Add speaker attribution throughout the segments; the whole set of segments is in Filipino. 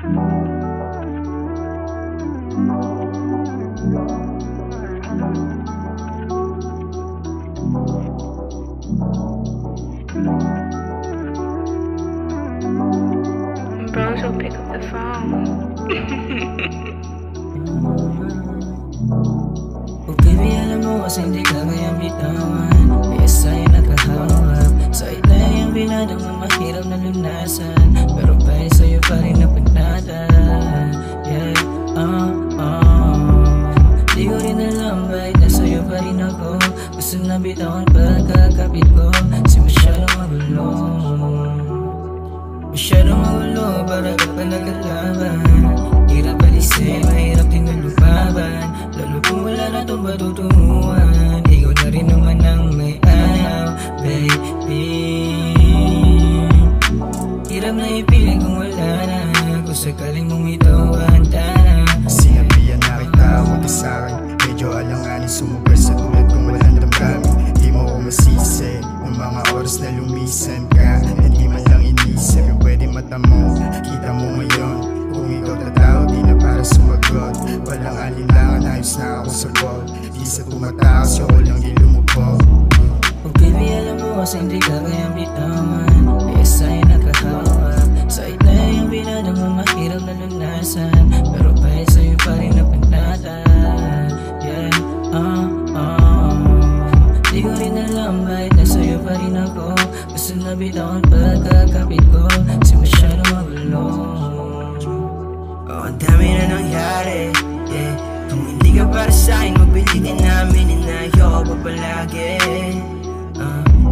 Speaker 1: Bros will pick up the phone.
Speaker 2: Oh baby, alam mo kasi hindi ka kayang bitawan. Kaya sa'yo nakahawak. Sa'yo na yung binadang na mahirap na lunasan. Pero dahil sa'yo pa rin napanata. Yeah, di ko rin alam bakit nasa'yo pa rin ako. Gusto na bitawan pagkakapit ko. Kasi masyadong magulo. Masyadong magulo para ka pa nagalaban. Hirap alisin, mahirap din na lumaban. Lalo kung wala na itong matutunguhan. Ikaw na rin naman ang may ayaw, baby. Hirap na ipiling kung wala na. Kung sakaling mong ito handa na.
Speaker 3: Sinabihan na kita, huwag ka sa'kin. Medyo alanganin, sumugal sa tulad kung walang damdamin. Di mo ko masisi ng mga oras na lumisan ka. Hindi man lang inisip yung pwede mata mo. Kita mo ngayon, kung ikaw tatawag, di na para sumagot. Walang alinlangan, ayos na ako sa ball. Di sa tumatakas, ako lang di lumubog.
Speaker 2: Oh baby, alam mo kasi hindi ka kayang bitawan. Kaya sa'yo nakahawak. Sa'yo na yung binadang mo mahirap na lunasan. Pero dahil sa'yo pa rin napanata. Yeah, di ko rin alam bakit nasa'yo pa rin ako. Gusto na bitawan pagkakapit ko. Kasi masyadong magulo. Oh, ang dami na nangyari, yeah. Kung hindi ka para sa'kin, mabilitin namin. Inayo pa palagi.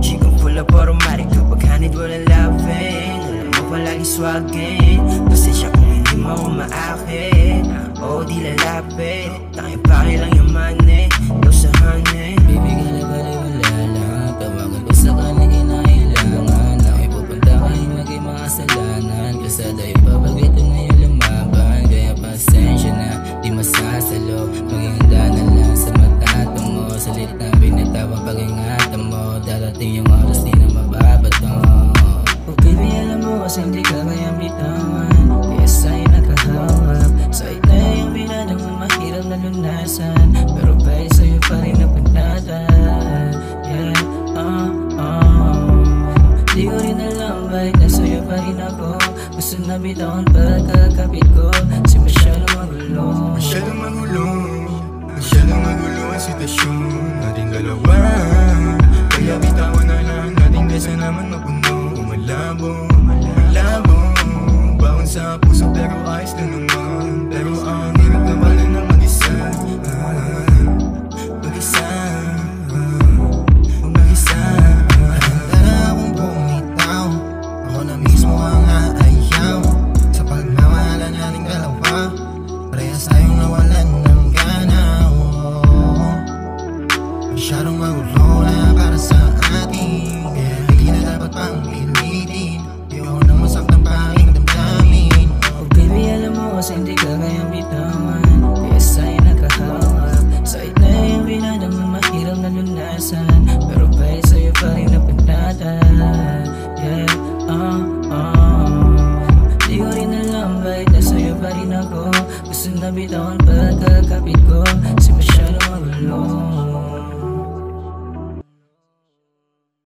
Speaker 2: Chikong full of automatic kapag hanid walang laughing. Alam mo palagi swagging. Pasensya kung hindi mo ako maakit. Oh, di lalapit. Tanging pake lang yung money. Daw sa honey. Baby, galabali wala lang. Tawagan ko sa kanila kinailangan. Nakipupunta kayo maging mga salanan. Kasada ipapagito na yung lumaban. Kaya pasensya na, di masasalo. Maging handa na lang sa matato mo. Salit na binatawang pag-ingatan mo. Darating yung oras di na mababato. Oh baby, alam mo kasi hindi ka kayang bitawan. Kaya sa'yo nakahawak. Sa'yo na yung binadang mo mahirap na lunasan. Pero dahil sa'yo pa rin napanata. Yeah, di ko rin alam bakit nasa'yo pa rin ako. Gusto na bitawan pagkakapit ko. Kasi masyadong magulo.
Speaker 3: Masyadong magulo, masyadong magulo ang sitwasyon nating dalawa. Kaya bitawan na lang natin kaysa naman mapuno. Malabo, malabo, bawang sa puso pero ayos na naman. Pero ang